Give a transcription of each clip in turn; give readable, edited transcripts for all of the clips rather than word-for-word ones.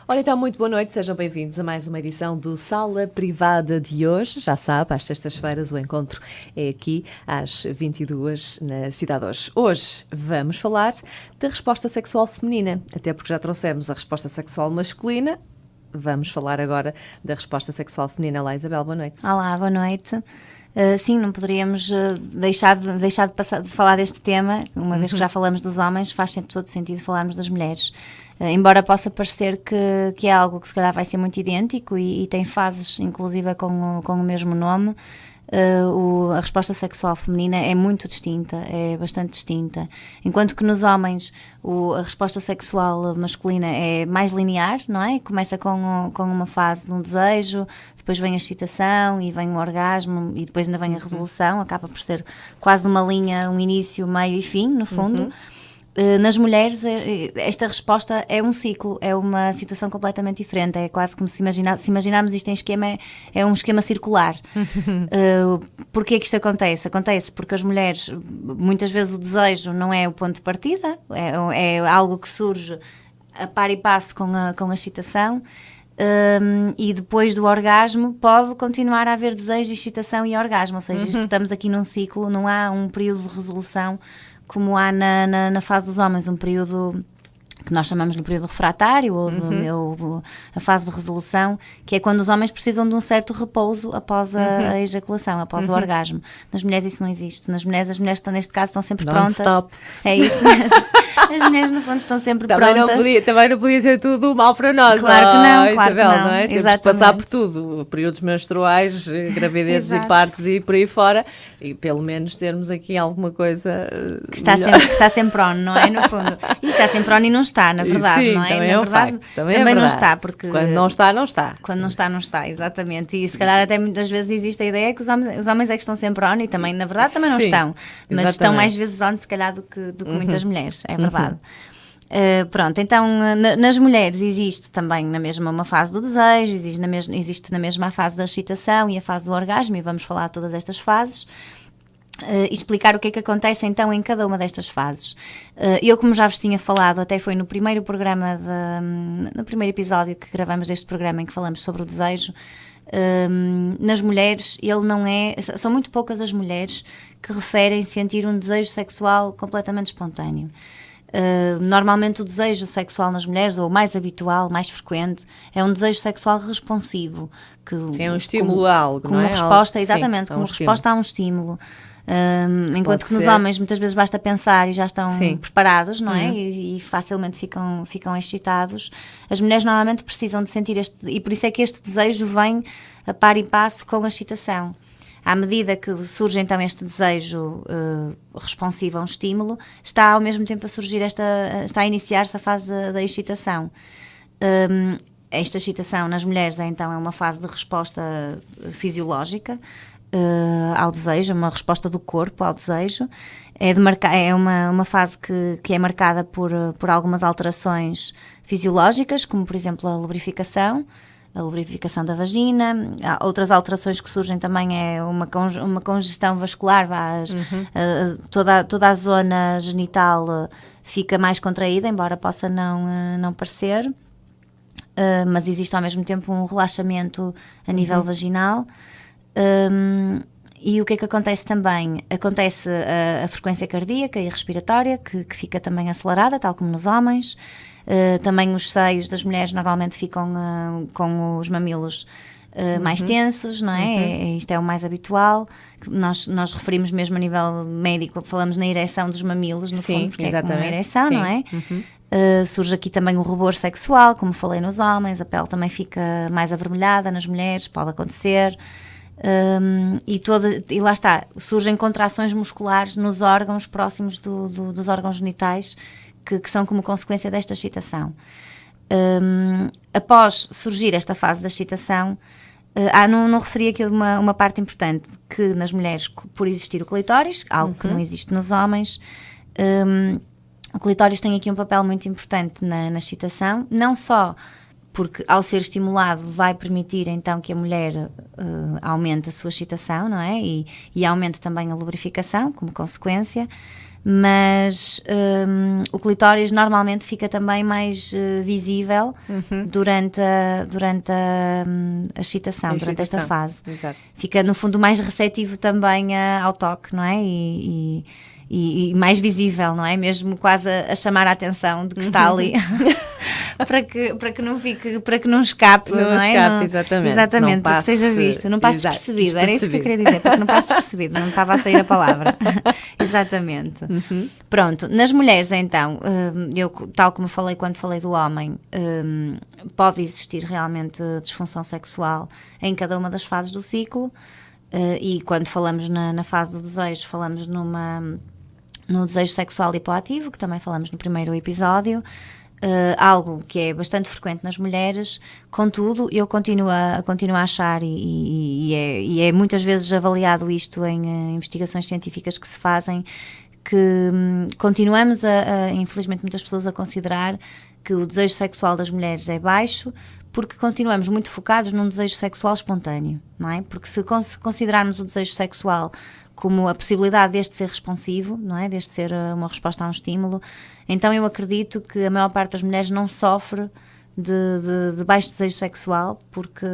Olha, então, muito boa noite, sejam bem-vindos a mais uma edição do Sala Privada de hoje. Já sabe, às sextas-feiras o encontro é aqui às 22 na Cidade Hoje. Hoje vamos falar da resposta sexual feminina, até porque já trouxemos a resposta sexual masculina. Vamos falar agora da resposta sexual feminina. Olá, Isabel, boa noite. Olá, boa noite. Sim, não poderíamos deixar de falar deste tema, uma vez que já falamos dos homens, faz sempre todo sentido falarmos das mulheres. Embora possa parecer que é algo que se calhar vai ser muito idêntico e tem fases, inclusive com o mesmo nome, a resposta sexual feminina é muito distinta, é bastante distinta. Enquanto que nos homens a resposta sexual masculina é mais linear, não é? Começa com uma fase de um desejo, depois vem a excitação e vem o orgasmo e depois ainda vem a resolução, acaba por ser quase uma linha, um início, meio e fim, no fundo. Nas mulheres, esta resposta é um ciclo, é uma situação completamente diferente. É quase como se imaginarmos isto em esquema, é um esquema circular. Porquê que isto acontece? Acontece porque as mulheres, muitas vezes o desejo não é o ponto de partida, é algo que surge a par e passo com a excitação. E depois do orgasmo pode continuar a haver desejo, excitação e orgasmo. Ou seja, estamos aqui num ciclo, não há um período de resolução como há na fase dos homens, um período que nós chamamos de período refratário ou a fase de resolução, que é quando os homens precisam de um certo repouso após a ejaculação, após o orgasmo. Nas mulheres isso não existe. Nas mulheres, as mulheres estão, neste caso, estão sempre prontas. Stop. É isso mesmo. As mulheres no fundo estão sempre prontas. Também não podia ser tudo mal para nós. Claro que não, claro Isabel, que não. Não é? Temos que passar por tudo, períodos menstruais, gravidezes e partos e por aí fora, e pelo menos termos aqui alguma coisa que está sempre on, não é? No fundo. E está sempre on e não está, na verdade, sim, não é? Também na é um verdade, facto. Também não está, porque quando não está, não está. Quando não está, não está, exatamente. E se calhar até muitas vezes existe a ideia que os homens é que estão sempre on e também, na verdade, também não estão. Mas estão mais vezes on, se calhar, do que muitas mulheres, é verdade. Pronto, então nas mulheres existe também na mesma uma fase do desejo, existe na mesma a fase da excitação e a fase do orgasmo, e vamos falar de todas estas fases. Explicar o que é que acontece então em cada uma destas fases. Eu, como já vos tinha falado, até foi no primeiro programa, no primeiro episódio que gravamos deste programa em que falamos sobre o desejo, nas mulheres, são muito poucas as mulheres que referem sentir um desejo sexual completamente espontâneo. Normalmente o desejo sexual nas mulheres, ou o mais habitual, mais frequente, é um desejo sexual responsivo. Sim, é um estímulo a algo, como não é? Resposta, exatamente, como resposta a um estímulo. Enquanto que nos homens muitas vezes basta pensar e já estão preparados, não é? E facilmente ficam excitados. As mulheres normalmente precisam de sentir e por isso é que este desejo vem a par e passo com a excitação. À medida que surge então este desejo responsivo a um estímulo, está ao mesmo tempo está a iniciar-se a fase da excitação. Esta excitação nas mulheres então é uma fase de resposta fisiológica ao desejo, uma resposta do corpo ao desejo. É uma fase que é marcada por algumas alterações fisiológicas, como por exemplo a lubrificação da vagina. Há outras alterações que surgem também, é uma congestão vascular, toda a zona genital fica mais contraída, embora possa não parecer, mas existe ao mesmo tempo um relaxamento a nível vaginal. E o que é que acontece também? Acontece a frequência cardíaca e respiratória, que fica também acelerada, tal como nos homens. Também os seios das mulheres normalmente ficam com os mamilos mais tensos, não é? Isto é o mais habitual. Nós referimos mesmo a nível médico, falamos na ereção dos mamilos, no fundo, porque é como uma ereção, não é? Surge aqui também o rubor sexual, como falei nos homens, a pele também fica mais avermelhada nas mulheres, pode acontecer. E lá está, surgem contrações musculares nos órgãos próximos dos órgãos genitais, que são como consequência desta excitação. Após surgir esta fase da excitação, não referi aqui uma parte importante, que nas mulheres, por existir o clitóris, algo que não existe nos homens, o clitóris tem aqui um papel muito importante na excitação, não só porque ao ser estimulado vai permitir então que a mulher aumente a sua excitação, não é? E aumente também a lubrificação como consequência, mas o clitóris normalmente fica também mais visível durante a excitação, durante esta fase. Exato. Fica, no fundo, mais receptivo também ao toque, não é? E mais visível, não é? Mesmo quase a chamar a atenção de que está ali. para que não escape, não é? Escape, exatamente. Exatamente, não para que seja visto, não passe despercebido. Era isso que eu queria dizer, para que não passe despercebido, não estava a sair a palavra. Exatamente. Pronto, nas mulheres então, eu, tal como falei quando falei do homem, pode existir realmente disfunção sexual em cada uma das fases do ciclo, e quando falamos na fase do desejo, falamos no desejo sexual hipoativo, que também falamos no primeiro episódio, algo que é bastante frequente nas mulheres. Contudo, eu continuo a achar, e é muitas vezes avaliado isto em investigações científicas que se fazem, que continuamos infelizmente muitas pessoas a considerar que o desejo sexual das mulheres é baixo, porque continuamos muito focados num desejo sexual espontâneo, não é? Porque se considerarmos o desejo sexual como a possibilidade deste ser responsivo, não é? Deste ser uma resposta a um estímulo, então eu acredito que a maior parte das mulheres não sofre de baixo desejo sexual, porque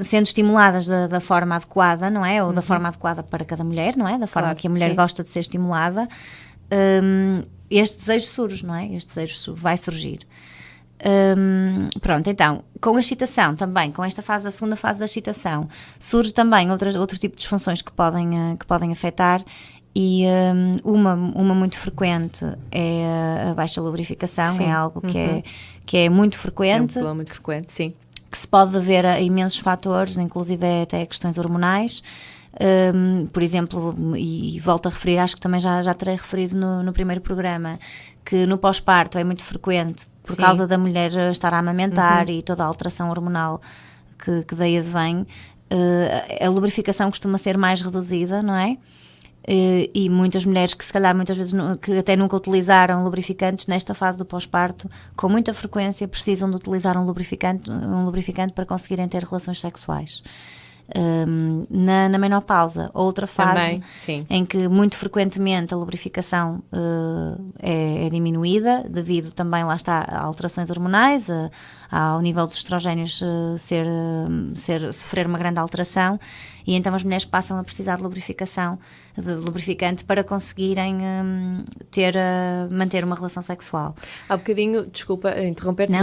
sendo estimuladas da forma adequada, não é? Ou da forma adequada para cada mulher, não é? Da forma que a mulher gosta de ser estimulada, este desejo surge, não é? Este desejo vai surgir. Pronto, então, com a excitação também, com esta fase, a segunda fase da excitação, surge também outro tipo de disfunções que podem afetar, e uma muito frequente é a baixa lubrificação. Sim. É algo que é muito frequente. É um problema muito frequente, sim. Que se pode dever a imensos fatores, inclusive até questões hormonais. Por exemplo, e volto a referir, acho que também já terei referido no primeiro programa, que no pós-parto é muito frequente, por causa da mulher estar a amamentar e toda a alteração hormonal que daí advém, a lubrificação costuma ser mais reduzida, não é? E muitas mulheres que se calhar muitas vezes que até nunca utilizaram lubrificantes, nesta fase do pós-parto, com muita frequência precisam de utilizar um lubrificante para conseguirem ter relações sexuais. Na menopausa, outra fase também, em que muito frequentemente a lubrificação é diminuída, devido também, lá está, a alterações hormonais, ao nível dos estrogénios sofrer uma grande alteração, e então as mulheres passam a precisar de lubrificante para conseguirem manter uma relação sexual. Há bocadinho, desculpa interromper-te,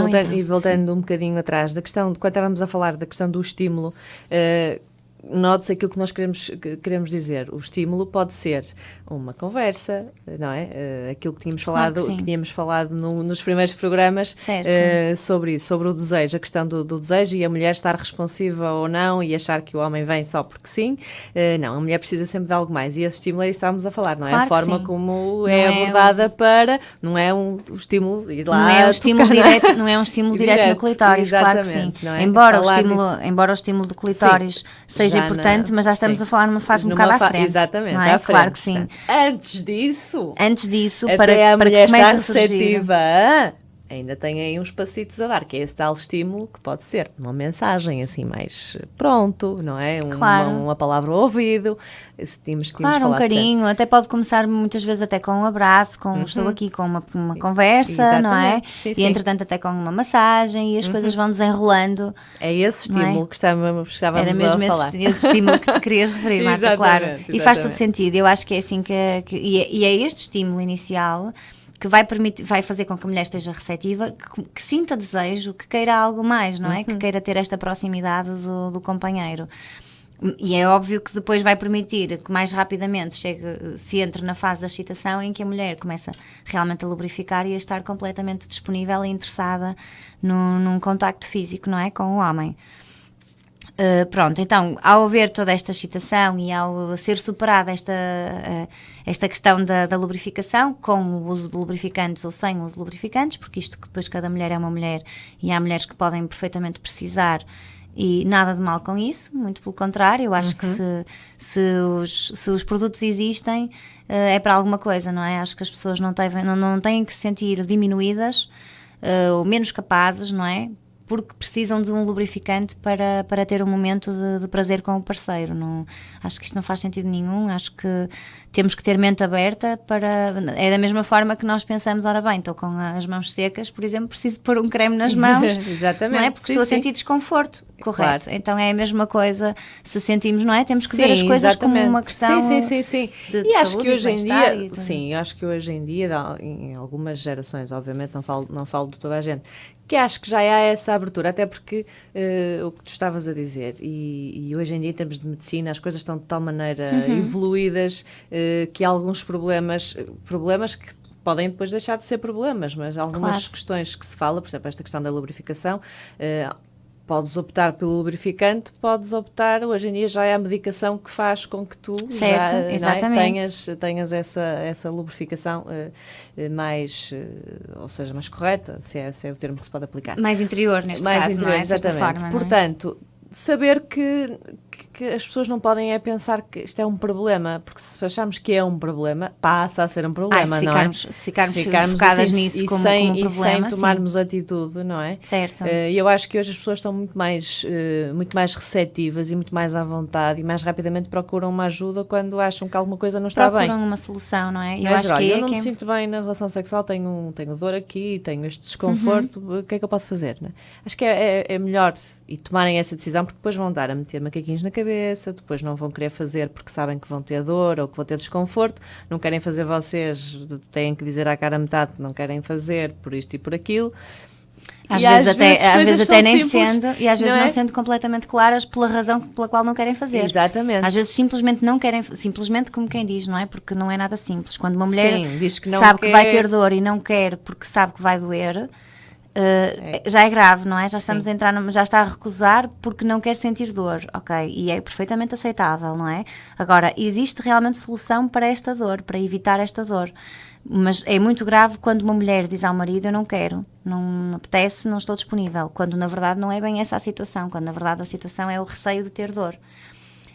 voltando um bocadinho atrás, da questão, quando estávamos a falar da questão do estímulo, note-se aquilo que nós queremos dizer. O estímulo pode ser uma conversa, não é? Aquilo que tínhamos falado, nos primeiros programas, sobre isso, sobre o desejo, a questão do desejo, e a mulher estar responsiva ou não, e achar que o homem vem só porque sim. Não, a mulher precisa sempre de algo mais, e esse estímulo é isso que estávamos a falar, não é? A forma como é abordada não é um estímulo ir lá, não é um estímulo direto, não é um estímulo direto no clitóris, claro que sim. É? Embora o estímulo do clitóris seja importante, mas já estamos a falar numa fase um bocado à frente. Exatamente, não é? Claro que sim. Antes disso, para a mulher que estar receptiva, ainda tem aí uns passitos a dar, que é esse tal estímulo, que pode ser uma mensagem assim mais pronto, não é? Uma palavra ao ouvido, esse tínhamos falar um carinho, tanto. Até pode começar muitas vezes até com um abraço, estou aqui com uma conversa, exatamente. Não é? Sim, e entretanto até com uma massagem, e as coisas vão desenrolando. É esse estímulo que estávamos Era mesmo a falar. Esse estímulo que te querias referir, Marta, claro. Exatamente. E faz todo sentido, eu acho que é assim e é este estímulo inicial que vai fazer com que a mulher esteja receptiva, que sinta desejo, que queira algo mais, não é? Que queira ter esta proximidade do companheiro. E é óbvio que depois vai permitir que mais rapidamente se entre na fase da excitação, em que a mulher começa realmente a lubrificar e a estar completamente disponível e interessada num contacto físico, não é? Com o homem. Pronto, então, ao haver toda esta excitação e ao ser superada esta questão da lubrificação, com o uso de lubrificantes ou sem o uso de lubrificantes, porque isto que depois cada mulher é uma mulher, e há mulheres que podem perfeitamente precisar, e nada de mal com isso, muito pelo contrário. Eu acho que se os produtos existem, é para alguma coisa, não é? Acho que as pessoas não têm que se sentir diminuídas ou menos capazes, não é? porque precisam de um lubrificante para ter um momento de prazer com o parceiro. Não, acho que isto não faz sentido nenhum, acho que temos que ter mente aberta é da mesma forma que nós pensamos, ora bem, estou com as mãos secas, por exemplo, preciso de pôr um creme nas mãos, Exatamente. Não é? Porque estou a sentir desconforto, correto? Claro. Então é a mesma coisa, se sentimos, não é? Temos que ver as coisas como uma questão de e acho saúde, que hoje em dia, sim, eu acho que hoje em dia, em algumas gerações, obviamente não falo de toda a gente, que acho que já há essa abertura, até porque o que tu estavas a dizer, e hoje em dia em termos de medicina as coisas estão de tal maneira evoluídas que há alguns problemas que podem depois deixar de ser problemas, mas algumas questões que se fala, por exemplo, esta questão da lubrificação, podes optar pelo lubrificante, podes optar, hoje em dia já é a medicação que faz com que tu tenhas essa lubrificação mais, ou seja, mais correta, se é o termo que se pode aplicar. Mais interior, neste caso, interior, não é? Exatamente. Forma, portanto, saber que as pessoas não podem pensar que isto é um problema, porque se acharmos que é um problema, passa a ser um problema, se ficarmos focadas assim, nisso como um problema, e sem tomarmos atitude, não é? Certo. E eu acho que hoje as pessoas estão muito mais receptivas e muito mais à vontade e mais rapidamente procuram uma ajuda quando acham que alguma coisa não está bem. Procuram uma solução, não é? Eu não me sinto bem na relação sexual, tenho dor aqui, tenho este desconforto, o que é que eu posso fazer? Não é? Acho que é melhor e tomarem essa decisão, porque depois vão dar a meter macaquinhos na cabeça, depois não vão querer fazer porque sabem que vão ter dor ou que vão ter desconforto, não querem fazer, vocês têm que dizer à cara a metade que não querem fazer por isto e por aquilo. Às vezes até nem simples, sendo, e às vezes não sendo completamente claras pela razão pela qual não querem fazer. Exatamente. Às vezes simplesmente não querem, simplesmente como quem diz, não é? Porque não é nada simples. Quando uma mulher diz que não sabe quer, que vai ter dor e não quer porque sabe que vai doer, já é grave, não é? Já estamos a entrar, já está a recusar porque não quer sentir dor, ok? E é perfeitamente aceitável, não é? Agora, existe realmente solução para esta dor, para evitar esta dor. Mas é muito grave quando uma mulher diz ao marido: eu não quero, não me apetece, não estou disponível, quando na verdade não é bem essa a situação, quando na verdade a situação é o receio de ter dor.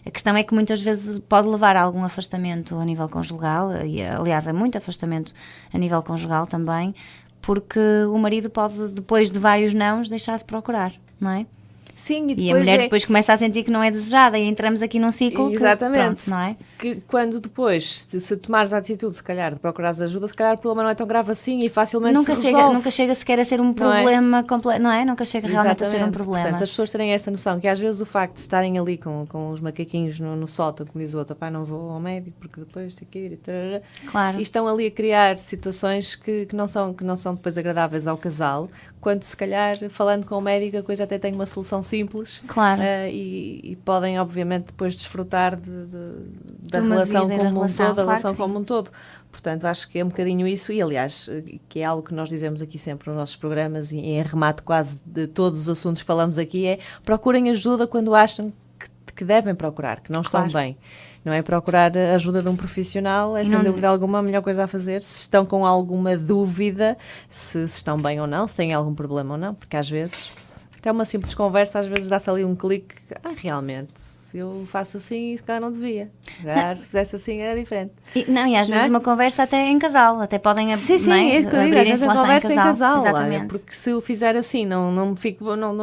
A questão é que muitas vezes pode levar a algum afastamento a nível conjugal, e aliás, a muito afastamento a nível conjugal também, porque o marido pode, depois de vários nãos, deixar de procurar, não é? Sim, e a mulher depois começa a sentir que não é desejada e entramos aqui num ciclo Exatamente. Pronto, não é? Que quando depois, se tomares a atitude, se calhar, de procurares ajuda, se calhar o problema não é tão grave assim e facilmente se resolve. Nunca chega sequer a ser um problema completo, não é? Nunca chega realmente a ser um problema. Portanto, as pessoas terem essa noção, que às vezes o facto de estarem ali com os macaquinhos no sótão, como diz o outro, pá, não vou ao médico porque depois tem que ir e tarará, claro. E estão ali a criar situações que não são depois agradáveis ao casal, quando se calhar, falando com o médico, a coisa até tem uma solução simples. Claro. E podem, obviamente, depois desfrutar da relação como um todo, da relação como um todo. Portanto, acho que é um bocadinho isso, e aliás, que é algo que nós dizemos aqui sempre nos nossos programas, e em remate quase de todos os assuntos que falamos aqui, é: procurem ajuda quando acham que devem procurar, que não estão bem. Não é? Procurar a ajuda de um profissional é, sem dúvida alguma, a melhor coisa a fazer. Se estão com alguma dúvida, se estão bem ou não, se têm algum problema ou não, porque às vezes, até uma simples conversa, às vezes dá-se ali um clique: realmente, se eu faço assim, se calhar não devia. Se fizesse assim, era diferente. E às vezes uma conversa até em casal, até podem abrirem-se lá conversa em casal. Exatamente. Porque se eu fizer assim, não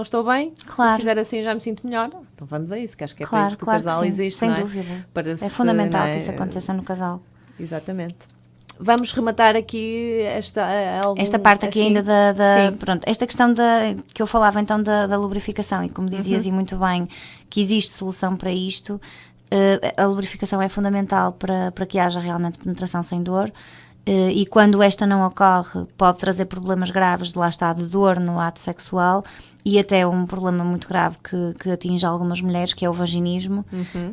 estou bem, claro. Se fizer assim já me sinto melhor. Então vamos a isso, que acho que é para isso que o casal existe. Sem dúvida. É fundamental que isso aconteça no casal. Exatamente. Vamos rematar aqui esta parte aqui ainda pronto, esta questão que eu falava então da lubrificação, e como dizias e muito bem, que existe solução para isto. A lubrificação é fundamental para que haja realmente penetração sem dor, e quando esta não ocorre pode trazer problemas graves de dor no ato sexual, e até um problema muito grave que atinge algumas mulheres, que é o vaginismo,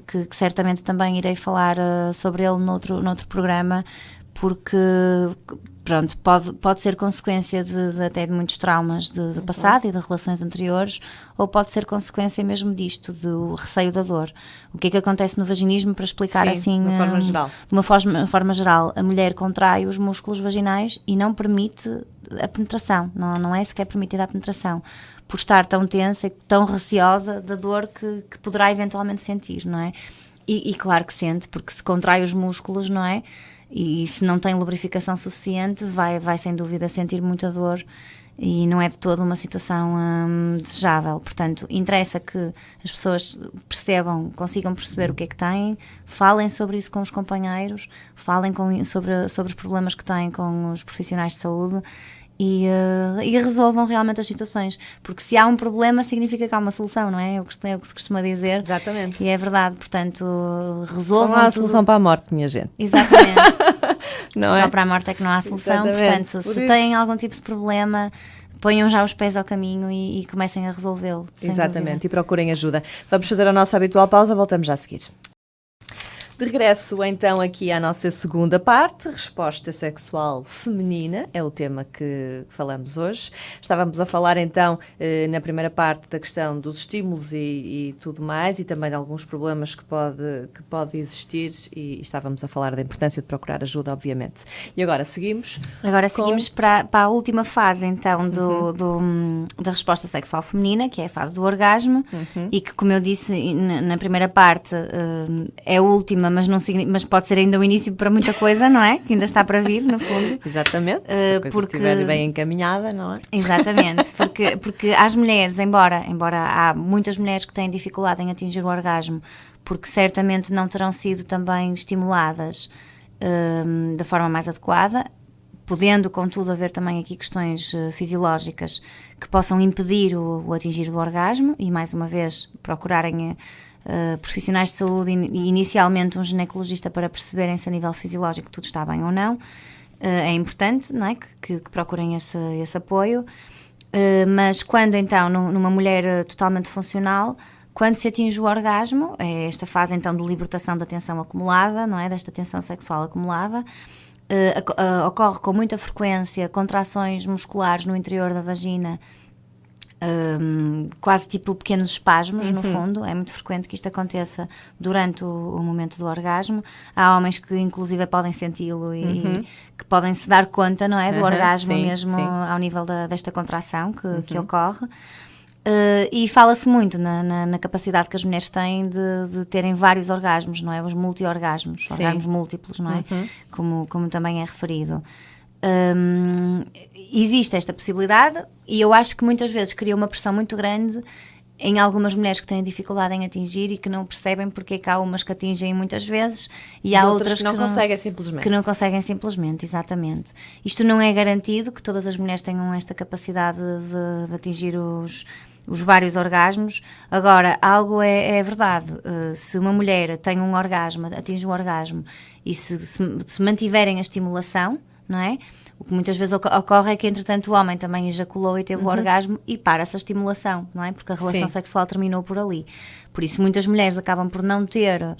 que certamente também irei falar sobre ele noutro programa, porque pronto, pode ser consequência até de muitos traumas de passado e de relações anteriores, ou pode ser consequência mesmo disto, do receio da dor. O que é que acontece no vaginismo, para explicar assim, de uma forma geral? A mulher contrai os músculos vaginais e não permite a penetração, não é sequer permitida a penetração, por estar tão tensa e tão receosa da dor que poderá eventualmente sentir, não é? E claro que sente, porque se contrai os músculos, não é? E se não tem lubrificação suficiente, vai sem dúvida sentir muita dor, e não é de todo uma situação desejável. Portanto, interessa que as pessoas percebam, consigam perceber o que é que têm, falem sobre isso com os companheiros, falem sobre os problemas que têm com os profissionais de saúde e resolvam realmente as situações. Porque se há um problema, significa que há uma solução, não é? É o que se costuma dizer. Exatamente. E é verdade, portanto, resolvam. Não há solução para a morte, minha gente. Exatamente. Não Só é? para a morte é que não há solução. Exatamente. Portanto, se têm algum tipo de problema, ponham já os pés ao caminho e comecem a resolvê-lo. Exatamente, e procurem ajuda. Vamos fazer a nossa habitual pausa, voltamos já a seguir. De regresso, então, aqui à nossa segunda parte, resposta sexual feminina, é o tema que falamos hoje. Estávamos a falar, então, na primeira parte da questão dos estímulos e tudo mais, e também de alguns problemas que pode existir, e estávamos a falar da importância de procurar ajuda, obviamente. E agora seguimos? Agora seguimos para a última fase, então, da resposta sexual feminina, que é a fase do orgasmo, e que, como eu disse na primeira parte, é a última, mas pode ser ainda o início para muita coisa, não é? Que ainda está para vir, no fundo. Exatamente, se a coisa estiver bem encaminhada, não é? Exatamente, porque as mulheres, embora há muitas mulheres que têm dificuldade em atingir o orgasmo, porque certamente não terão sido também estimuladas da forma mais adequada, podendo, contudo, haver também aqui questões fisiológicas que possam impedir o atingir do orgasmo e, mais uma vez, procurarem profissionais de saúde e inicialmente um ginecologista para perceberem se a nível fisiológico tudo está bem ou não. É importante, não é? que procurem esse apoio, mas quando então numa mulher totalmente funcional, quando se atinge o orgasmo, é esta fase então de libertação da tensão acumulada, não é? Desta tensão sexual acumulada, ocorre com muita frequência contrações musculares no interior da vagina, quase tipo pequenos espasmos, no fundo. É muito frequente que isto aconteça durante o momento do orgasmo. Há homens que inclusive podem senti-lo e que podem se dar conta, não é, do orgasmo mesmo, ao nível desta contração que ocorre. E fala-se muito na capacidade que as mulheres têm de terem vários orgasmos, não é? Os multi-orgasmos, orgasmos múltiplos, não é? Como também é referido. Existe esta possibilidade e eu acho que muitas vezes cria uma pressão muito grande em algumas mulheres que têm dificuldade em atingir e que não percebem porque é que há umas que atingem muitas vezes e há outras que não conseguem simplesmente. Que não conseguem simplesmente, exatamente. Isto não é garantido que todas as mulheres tenham esta capacidade de atingir os vários orgasmos. Agora, algo é verdade. Se uma mulher tem um orgasmo, atinge um orgasmo e se mantiverem a estimulação, não é? O que muitas vezes ocorre é que, entretanto, o homem também ejaculou e teve o orgasmo e para essa estimulação, não é? Porque a relação sexual terminou por ali. Por isso, muitas mulheres acabam por não ter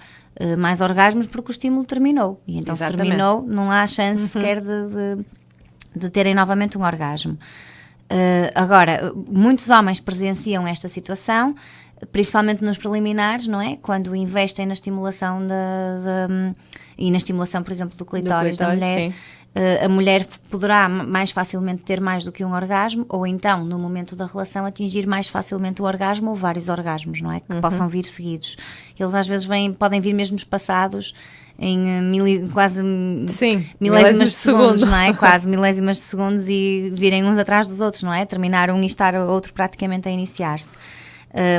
mais orgasmos porque o estímulo terminou. E então, se terminou, não há chance sequer de terem novamente um orgasmo. Agora, muitos homens presenciam esta situação, principalmente nos preliminares, não é? Quando investem na estimulação e na estimulação, por exemplo, do clitóris da mulher. A mulher poderá mais facilmente ter mais do que um orgasmo, ou então, no momento da relação, atingir mais facilmente o orgasmo ou vários orgasmos, não é? Que possam vir seguidos. Eles às vezes podem vir mesmo espaçados em quase milésimas de segundos, não é? Quase milésimas de segundos e virem uns atrás dos outros, não é? Terminar um e estar o outro praticamente a iniciar-se.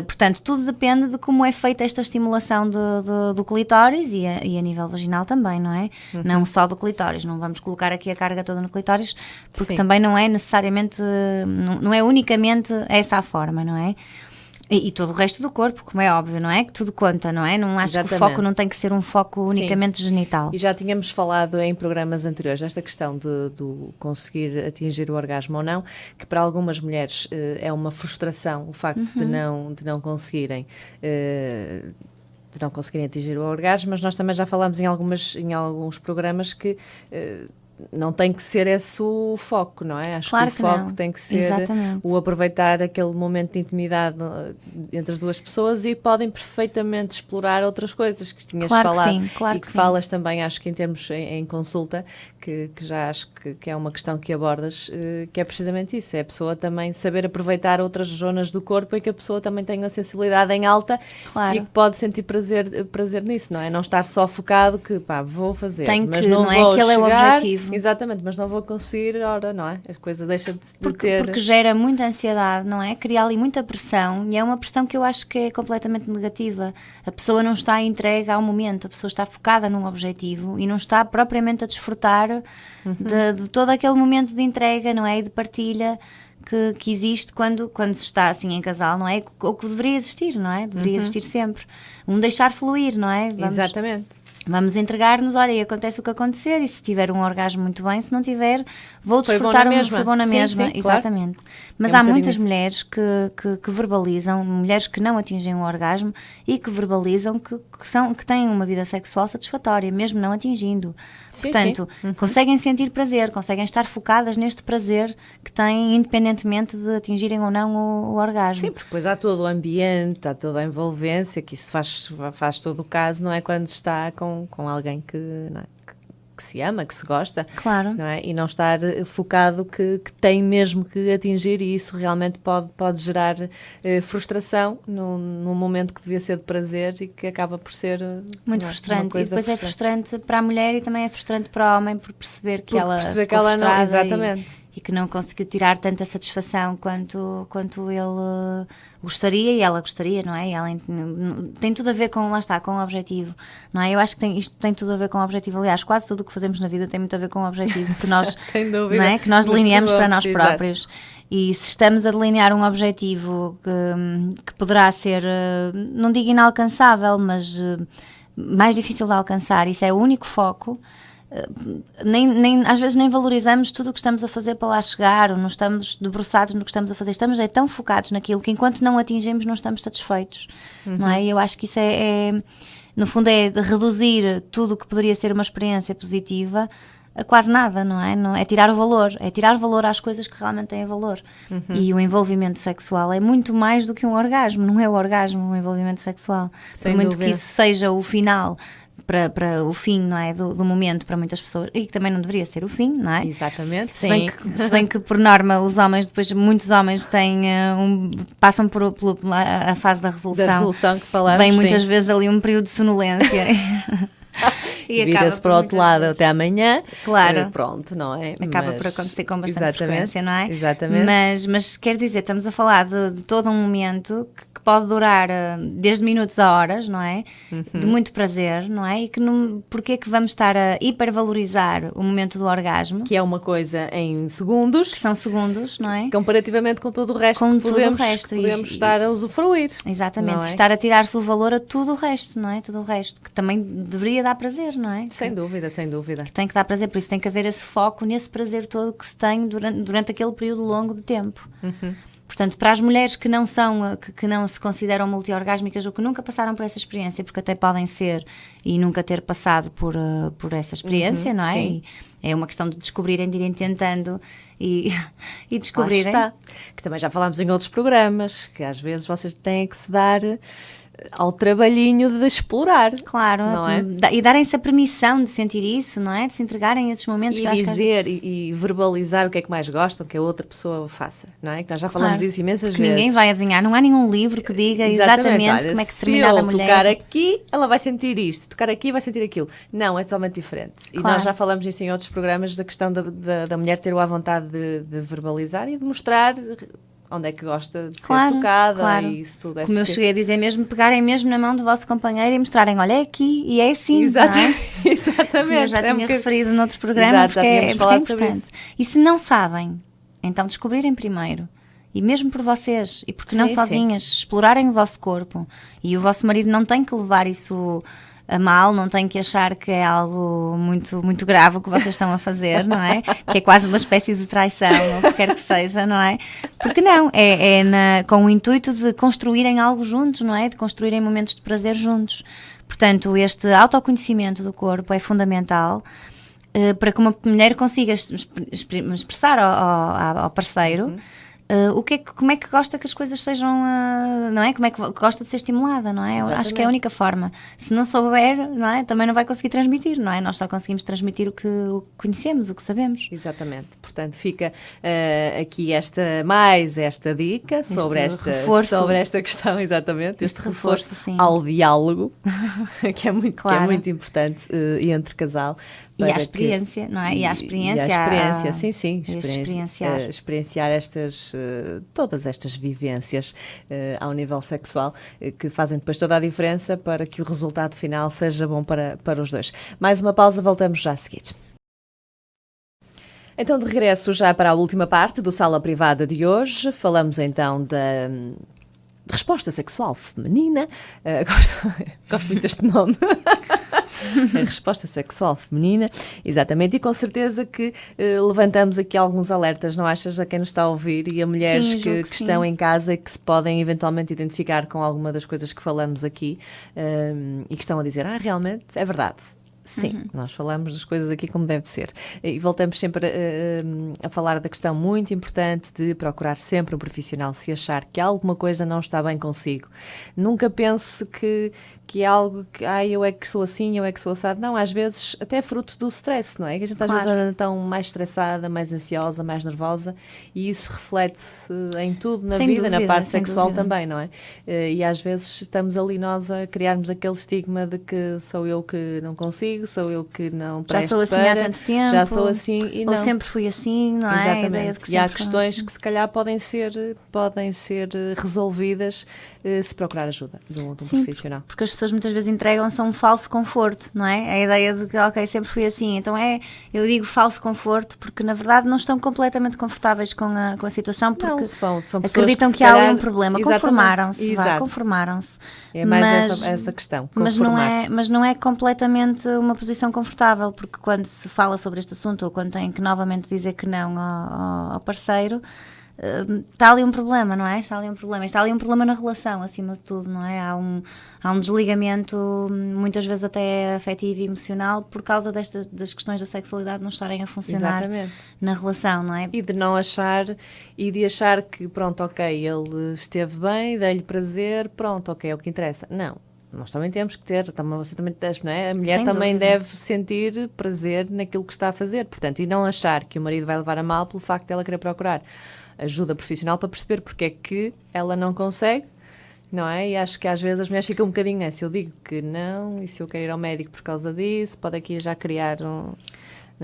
Portanto, tudo depende de como é feita esta estimulação do clitóris e a nível vaginal também, não é? Não só do clitóris, não vamos colocar aqui a carga toda no clitóris, porque também não é necessariamente, não é unicamente essa a forma, não é? E todo o resto do corpo, como é óbvio, não é? Que tudo conta, não é? Não acho que o foco não tem que ser um foco unicamente genital. E já tínhamos falado em programas anteriores desta questão de conseguir atingir o orgasmo ou não, que para algumas mulheres é uma frustração o facto de não conseguirem atingir o orgasmo, mas nós também já falámos em alguns programas que não tem que ser esse o foco, não é? Acho que o foco tem que ser o aproveitar aquele momento de intimidade entre as duas pessoas e podem perfeitamente explorar outras coisas que tinhas falado claro e que falas também, acho que em termos em consulta, que já acho que é uma questão que abordas, que é precisamente isso, é a pessoa também saber aproveitar outras zonas do corpo e que a pessoa também tenha a sensibilidade em alta e que pode sentir prazer nisso, não é? Não estar só focado que, vou fazer, mas não vou aquele chegar, é o objetivo. Exatamente, mas não vou conseguir, ora, não é? A coisa deixa de porque gera muita ansiedade, não é? Cria ali muita pressão e é uma pressão que eu acho que é completamente negativa. A pessoa não está entregue ao momento, a pessoa está focada num objetivo e não está propriamente a desfrutar de todo aquele momento de entrega, não é? E de partilha que existe quando se está assim em casal, não é? Ou que deveria existir, não é? Deveria existir sempre. Deixar fluir, não é? Exatamente. Vamos entregar-nos, olha, e acontece o que acontecer, e se tiver um orgasmo muito bem, se não tiver, vou desfrutar, foi bom na mesma. Sim, exatamente. Claro. Mas há muitas mulheres que verbalizam, mulheres que não atingem o orgasmo e que verbalizam que têm uma vida sexual satisfatória, mesmo não atingindo. Portanto, conseguem sentir prazer, conseguem estar focadas neste prazer que têm, independentemente de atingirem ou não o orgasmo. Sim, porque depois há todo o ambiente, há toda a envolvência, que isso faz todo o caso, não é? Quando se está com alguém que se ama, que se gosta, claro. Não é? E não estar focado que tem mesmo que atingir, e isso realmente pode gerar frustração num momento que devia ser de prazer e que acaba por ser muito frustrante. E depois é frustrante para a mulher e também é frustrante para o homem por perceber que ela não, exatamente. E que não conseguiu tirar tanta satisfação quanto ele gostaria e ela gostaria, não é? E ela tem tudo a ver com, lá está, com o objetivo, não é? Eu acho que isto tem tudo a ver com o objetivo. Aliás, quase tudo o que fazemos na vida tem muito a ver com o objetivo que nós, sem dúvida, não é? Que nós delineamos para nós próprios. E se estamos a delinear um objetivo que poderá ser, não digo inalcançável, mas mais difícil de alcançar, isso é o único foco, às vezes nem valorizamos tudo o que estamos a fazer para lá chegar, ou não estamos debruçados no que estamos a fazer, estamos tão focados naquilo que enquanto não atingimos não estamos satisfeitos, não é? E eu acho que isso no fundo é de reduzir tudo o que poderia ser uma experiência positiva a quase nada, não é? É tirar valor às coisas que realmente têm valor. E o envolvimento sexual é muito mais do que um orgasmo, não é o orgasmo, o envolvimento sexual. Por muito que isso seja o final para o fim, não é, do momento para muitas pessoas, e que também não deveria ser o fim, não é? Exatamente, se bem que por norma os homens, depois muitos homens têm passam por a fase da resolução que falamos, vem muitas vezes ali um período de sonolência e vira-se para o outro lado até amanhã, claro, pronto, não é? Acaba por acontecer com bastante frequência, não é? Exatamente. Mas quer dizer, estamos a falar de todo um momento que pode durar desde minutos a horas, não é? De muito prazer, não é? E que porque é que vamos estar a hipervalorizar o momento do orgasmo? Que é uma coisa em segundos. Que são segundos, não é? Comparativamente com todo o resto que podemos estar a usufruir. Exatamente, estar a tirar-se o valor a tudo o resto, não é? Tudo o resto, que também deveria dar prazer, não é? Sem dúvida. Que tem que dar prazer, por isso tem que haver esse foco nesse prazer todo que se tem durante aquele período longo de tempo. Portanto, para as mulheres que não se consideram multiorgásmicas ou que nunca passaram por essa experiência, porque até podem ser e nunca ter passado por essa experiência, não é? Sim. E é uma questão de descobrirem, de irem tentando e descobrirem. Lá está. Que também já falámos em outros programas, que às vezes vocês têm que se dar ao trabalhinho de explorar. Claro, não é? E darem-se a permissão de sentir isso, não é? De se entregarem a esses momentos. E dizer e verbalizar o que é que mais gostam que a outra pessoa faça, não é? Que nós já falamos isso imensas vezes. Ninguém vai adivinhar, não há nenhum livro que diga exatamente olha, como é que determinada mulher... Se eu tocar aqui, ela vai sentir isto, tocar aqui vai sentir aquilo. Não, é totalmente diferente. E nós já falamos isso em outros programas, da questão da mulher ter a vontade de verbalizar e de mostrar onde é que gosta de ser tocada e isso tudo. Como eu cheguei a dizer mesmo, pegarem mesmo na mão do vosso companheiro e mostrarem, olha, é aqui e é assim, exatamente, não é? Exatamente. Eu já tinha referido noutro programa, porque é importante. E se não sabem, então descobrirem primeiro. E mesmo por vocês, e porque não sozinhas, explorarem o vosso corpo. E o vosso marido não tem que levar isso a mal, não tem que achar que é algo muito, muito grave o que vocês estão a fazer, não é? Que é quase uma espécie de traição, ou o que quer que seja, não é? Porque não, com o intuito de construírem algo juntos, não é? De construírem momentos de prazer juntos. Portanto, este autoconhecimento do corpo é fundamental para que uma mulher consiga expressar ao parceiro Como é que gosta que as coisas sejam, não é? Como é que gosta de ser estimulada, não é? Eu acho que é a única forma. Se não souber, não é? Também não vai conseguir transmitir, não é? Nós só conseguimos transmitir o que conhecemos, o que sabemos. Exatamente. Portanto, fica aqui esta dica sobre esta questão, exatamente. Este reforço sim. ao diálogo, que é muito importante entre casal. E à experiência, não é? E à experiência. Sim. Experienciar todas estas vivências ao nível sexual que fazem depois toda a diferença para que o resultado final seja bom para os dois. Mais uma pausa, voltamos já a seguir. Então, de regresso já para a última parte do Sala Privada de hoje, falamos então da resposta sexual feminina. Gosto muito deste nome. A resposta sexual feminina, exatamente, e com certeza que levantamos aqui alguns alertas, não achas, a quem nos está a ouvir e a mulheres que estão em casa e que se podem eventualmente identificar com alguma das coisas que falamos aqui e que estão a dizer, realmente é verdade. Sim, nós falamos das coisas aqui como deve ser. E voltamos sempre a falar da questão muito importante de procurar sempre um profissional se achar que alguma coisa não está bem consigo. Nunca pense que é algo que, eu é que sou assim, eu é que sou assado. Não, às vezes até é fruto do stress, não é? Que a gente às vezes anda tão mais estressada, mais ansiosa, mais nervosa, e isso reflete-se em tudo na vida, na parte sexual também, não é? E às vezes estamos ali nós a criarmos aquele estigma de que sou eu que não consigo, sou eu que não presto. Já sou assim há tanto tempo. Já sou assim e não. Ou sempre fui assim, não é? Exatamente. E há questões que se calhar podem ser resolvidas se procurar ajuda de um profissional. Porque as pessoas muitas vezes entregam-se a um falso conforto, não é? A ideia de que, sempre fui assim. Então eu digo falso conforto porque na verdade não estão completamente confortáveis com a situação, porque são acreditam que há ali um problema. Conformaram-se. É mais essa questão. Mas não é completamente uma posição confortável, porque quando se fala sobre este assunto ou quando tem que novamente dizer que não ao parceiro, está ali um problema, não é? Está ali um problema na relação, acima de tudo, não é? Há um desligamento, muitas vezes até afetivo e emocional, por causa das questões da sexualidade não estarem a funcionar na relação, não é? E de não achar, que pronto, ok, ele esteve bem, dei-lhe prazer, pronto, ok, é o que interessa. Não. Nós também temos que ter, você também tens, não é? A mulher também deve sentir prazer naquilo que está a fazer, portanto, e não achar que o marido vai levar a mal pelo facto de ela querer procurar ajuda profissional para perceber porque é que ela não consegue, não é? E acho que às vezes as mulheres ficam um bocadinho, se eu digo que não, e se eu quero ir ao médico por causa disso, pode aqui já criar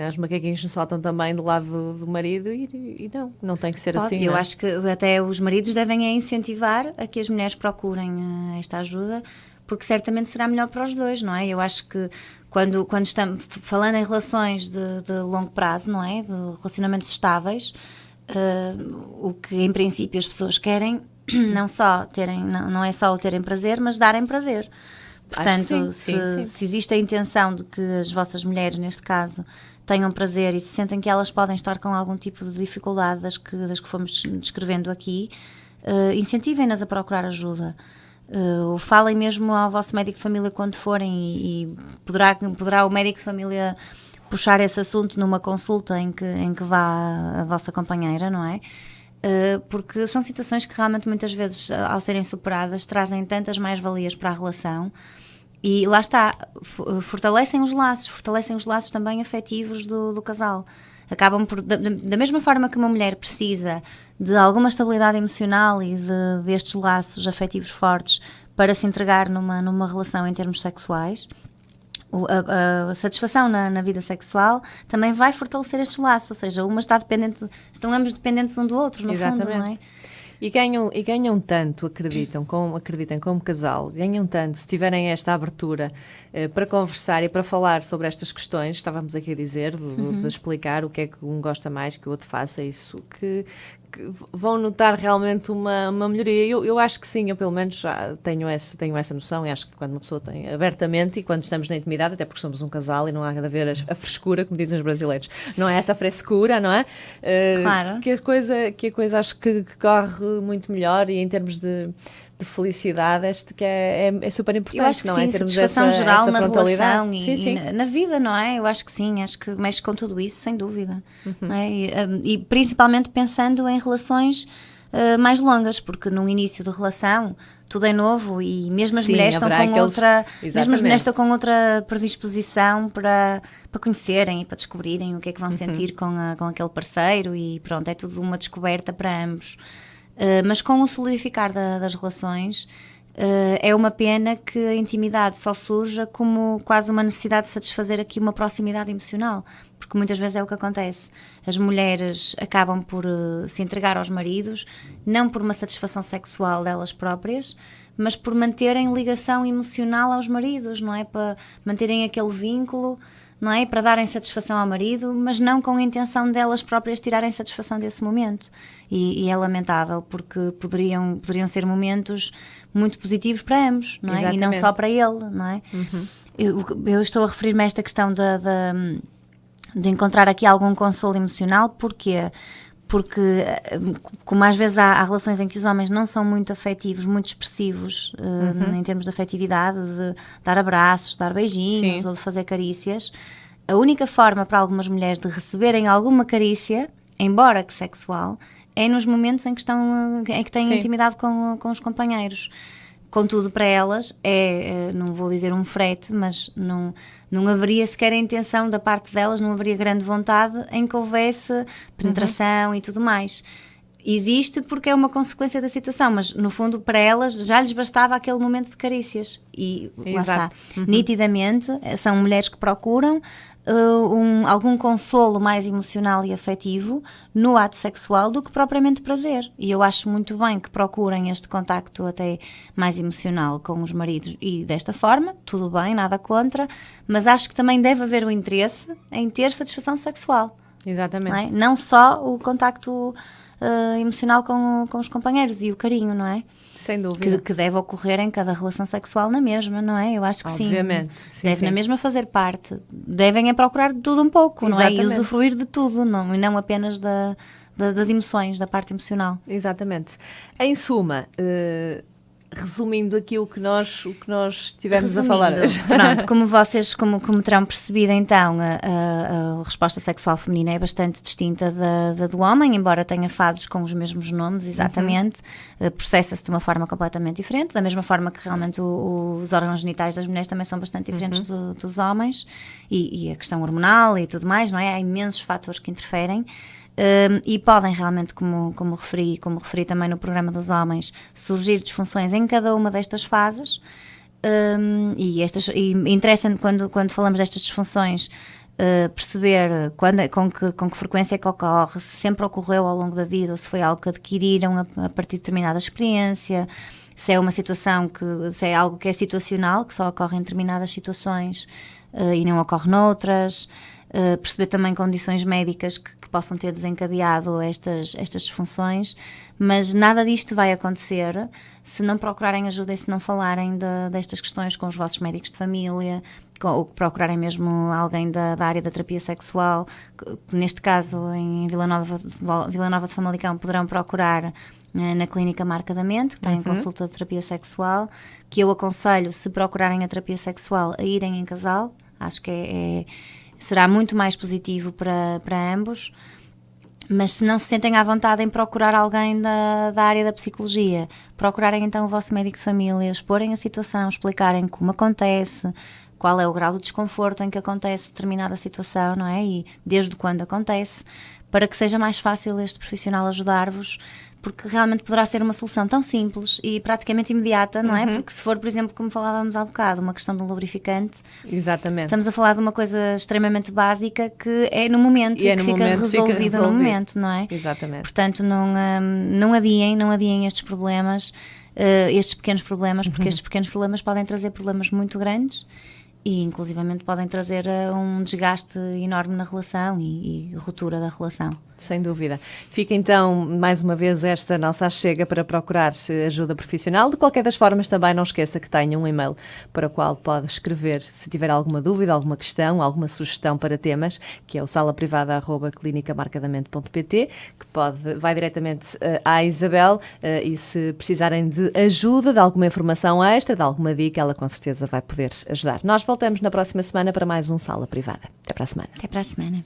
os macaquinhos nos saltam também do lado do marido e não tem que ser assim. Eu acho que até os maridos devem incentivar a que as mulheres procurem esta ajuda, porque certamente será melhor para os dois, não é? Eu acho que quando estamos falando em relações de longo prazo, não é? De relacionamentos estáveis, o que em princípio as pessoas querem não é só o terem prazer, mas darem prazer. Portanto, se existe a intenção de que as vossas mulheres, neste caso, tenham prazer e se sentem que elas podem estar com algum tipo de dificuldade das que fomos descrevendo aqui, incentivem-nas a procurar ajuda. Falem mesmo ao vosso médico de família quando forem e poderá o médico de família puxar esse assunto numa consulta em que vá a vossa companheira, não é? Porque são situações que realmente muitas vezes, ao serem superadas, trazem tantas mais-valias para a relação e lá está, fortalecem os laços também afetivos do casal. Acabam por, da mesma forma que uma mulher precisa de alguma estabilidade emocional e destes laços afetivos fortes para se entregar numa relação em termos sexuais, a satisfação na vida sexual também vai fortalecer estes laços, ou seja, estão ambos dependentes um do outro, no fundo, não é? E ganham tanto, acreditem como casal, ganham tanto se tiverem esta abertura para conversar e para falar sobre estas questões, estávamos aqui a dizer, de explicar o que é que um gosta mais que o outro faça, isso que vão notar realmente uma melhoria. Eu acho que sim, eu pelo menos já tenho essa noção e acho que quando uma pessoa tem abertamente e quando estamos na intimidade, até porque somos um casal e não há de haver a frescura, como dizem os brasileiros, não é essa frescura, não é? Claro. Que a coisa acho que corre muito melhor e em termos de felicidade, que é super importante, eu acho que não sim, é? Em termos satisfação geral na relação e na vida, não é? Eu acho que sim, acho que mexe com tudo isso, sem dúvida. Não é? E principalmente pensando em relações mais longas, porque no início da relação tudo é novo e mesmo as Sim, mulheres estão com haverá outra, aqueles- mesmo as mulheres Exatamente. estão com outra predisposição para conhecerem e para descobrirem o que é que vão sentir com aquele parceiro, e pronto, é tudo uma descoberta para ambos. Mas com o solidificar das relações, é uma pena que a intimidade só surja como quase uma necessidade de satisfazer aqui uma proximidade emocional, porque muitas vezes é o que acontece. As mulheres acabam por se entregar aos maridos, não por uma satisfação sexual delas próprias, mas por manterem ligação emocional aos maridos, não é? Para manterem aquele vínculo, não é? Para darem satisfação ao marido, mas não com a intenção delas próprias tirarem satisfação desse momento. E é lamentável, porque poderiam ser momentos muito positivos para ambos, não é? Exatamente. E não só para ele, não é? Eu estou a referir-me a esta questão de encontrar aqui algum consolo emocional. Porquê? Porque, como às vezes há relações em que os homens não são muito afetivos, muito expressivos, em termos de afetividade, de dar abraços, dar beijinhos, Sim. ou de fazer carícias, a única forma para algumas mulheres de receberem alguma carícia, embora que sexual, é nos momentos em que têm Sim. intimidade com os companheiros. Contudo, para elas, não vou dizer um frete, mas não haveria sequer a intenção da parte delas, não haveria grande vontade em que houvesse penetração e tudo mais. Existe porque é uma consequência da situação, mas no fundo para elas já lhes bastava aquele momento de carícias. E lá está. Exato. Nitidamente, são mulheres que procuram algum consolo mais emocional e afetivo no ato sexual do que propriamente prazer. E eu acho muito bem que procurem este contacto até mais emocional com os maridos, e desta forma, tudo bem, nada contra, mas acho que também deve haver o interesse em ter satisfação sexual. Exatamente. Não é? Não só o contacto emocional com os companheiros e o carinho, não é? Sem dúvida. Que deve ocorrer em cada relação sexual na mesma, não é? Eu acho que Obviamente. sim. Deve na mesma fazer parte. Devem procurar de tudo um pouco, não é? E Exatamente. usufruir de tudo, e não apenas das emoções, da parte emocional. Exatamente. Em suma, resumindo aqui o que nós estivemos a falar hoje. Pronto, como terão percebido, então, a resposta sexual feminina é bastante distinta da do homem, embora tenha fases com os mesmos nomes, exatamente, processa-se de uma forma completamente diferente, da mesma forma que realmente os órgãos genitais das mulheres também são bastante diferentes dos homens, e a questão hormonal e tudo mais, não é? Há imensos fatores que interferem. E podem realmente, como referi também no programa dos homens, surgir disfunções em cada uma destas fases, e interessa quando falamos destas disfunções perceber com que frequência é que ocorre, se sempre ocorreu ao longo da vida ou se foi algo que adquiriram a partir de determinada experiência, se é uma situação se é algo que é situacional, que só ocorre em determinadas situações e não ocorre noutras. Perceber também condições médicas que possam ter desencadeado estas disfunções, mas nada disto vai acontecer se não procurarem ajuda e se não falarem destas questões com os vossos médicos de família, ou procurarem mesmo alguém da área da terapia sexual. Neste caso, em Vila Nova de Famalicão, poderão procurar na Clínica Marca da Mente, que tem consulta de terapia sexual, que eu aconselho, se procurarem a terapia sexual, a irem em casal. Acho que será muito mais positivo para ambos, mas se não se sentem à vontade em procurar alguém da área da psicologia, procurarem então o vosso médico de família, exporem a situação, explicarem como acontece, qual é o grau de desconforto em que acontece determinada situação, não é? E desde quando acontece, para que seja mais fácil este profissional ajudar-vos, porque realmente poderá ser uma solução tão simples e praticamente imediata, não é? Porque se for, por exemplo, como falávamos há bocado, uma questão de um lubrificante, Exatamente. estamos a falar de uma coisa extremamente básica que é no momento e que fica resolvida no momento, não é? Exatamente. Portanto, não adiem estes problemas, estes pequenos problemas, porque estes pequenos problemas podem trazer problemas muito grandes e inclusivamente podem trazer um desgaste enorme na relação e ruptura da relação. Sem dúvida. Fica então, mais uma vez, esta nossa achega para procurar ajuda profissional. De qualquer das formas, também não esqueça que tenha um e-mail para o qual pode escrever se tiver alguma dúvida, alguma questão, alguma sugestão para temas, que é o salaprivada@clinicamarcadamente.pt, que vai diretamente à Isabel, e se precisarem de ajuda, de alguma informação extra, de alguma dica, ela com certeza vai poder ajudar. Nós voltamos na próxima semana para mais um Sala Privada. Até para a semana. Até para a semana.